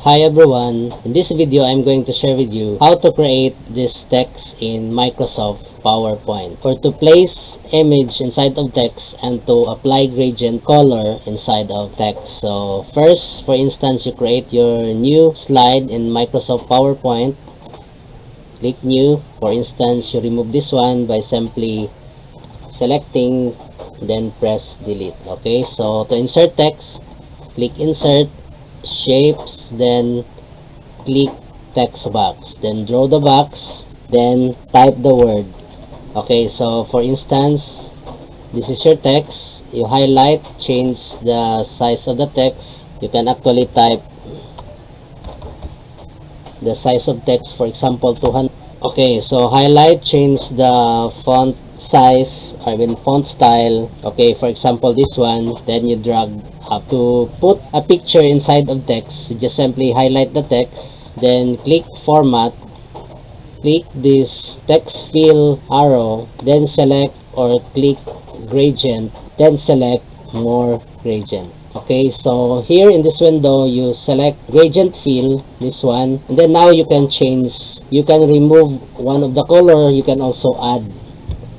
Hi everyone, in this video I'm going to share with you how to create this text in Microsoft PowerPoint, or to place image inside of text and to apply gradient color inside of text. So first, for instance, you create your new slide in Microsoft PowerPoint. Click new. For instance, you remove this one by simply selecting, then press delete. Okay, so to insert text, click insert, shapes, then click text box, then draw the box, then type the word. Okay, so for instance, this is your text. You highlight, change the size of the text. You can actually type the size of text, for example 200. Okay, so highlight, change the font size, font style. Okay, for example this one, then you drag up. To put a picture inside of text, you just simply highlight the text, then click format, click this text fill arrow, then select or click gradient, then select more gradient. Okay, so here in this window, you select gradient fill, this one, and then now you can change, you can remove one of the color, you can also add,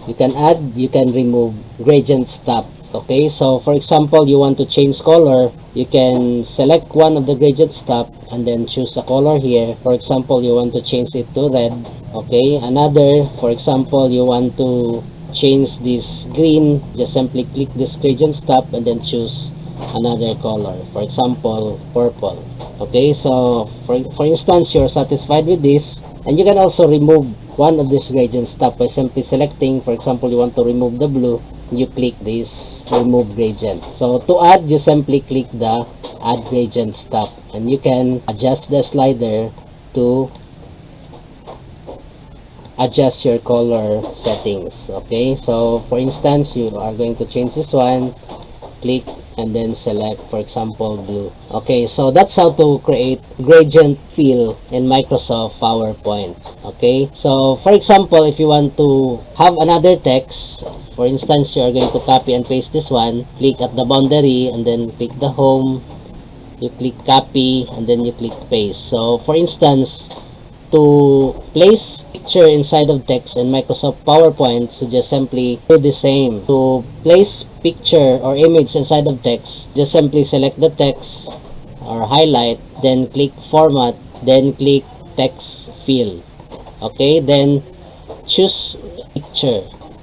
you can remove gradient stop. Okay, so for example, you want to change color, you can select one of the gradient stop and then choose a color here. For example, you want to change it to red. Okay, another, for example, you want to change this green, just simply click this gradient stop and then choose another color, for example purple. Okay, so for instance, you're satisfied with this, and you can also remove one of this gradient stop by simply selecting. For example, you want to remove the blue, you click this remove gradient. So to add, you simply click the add gradient stop, and you can adjust the slider to adjust your color settings. Okay, so for instance, you are going to change this one, click and then select, for example, blue. Okay, so that's how to create gradient fill in Microsoft PowerPoint. Okay, so for example, if you want to have another text, for instance, you are going to copy and paste this one, click at the boundary and then click the home, you click copy and then you click paste. So for instance, to place picture inside of text in Microsoft PowerPoint, so just simply do the same. To place picture or image inside of text, just simply select the text or highlight, then click format, then click text fill. Okay, then choose picture.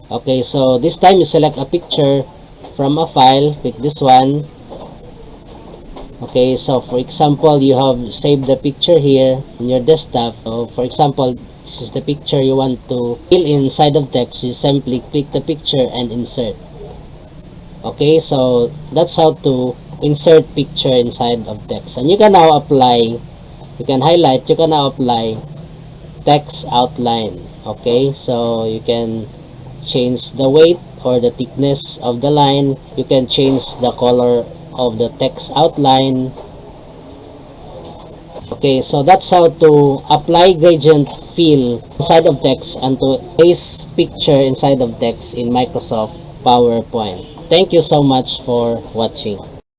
Okay, so this time you select a picture from a file, click this one. Okay, so for example, you have saved the picture here in your desktop. So for example, this is the picture you want to fill inside of text. You simply click the picture and insert. Okay, so that's how to insert picture inside of text. And you can now apply, you can highlight, you can now apply text outline. Okay, so you can change the weight or the thickness of the line. You can change the color of the text outline. Okay, so that's how to apply gradient fill inside of text and to place picture inside of text in Microsoft PowerPoint. Thank you so much for watching.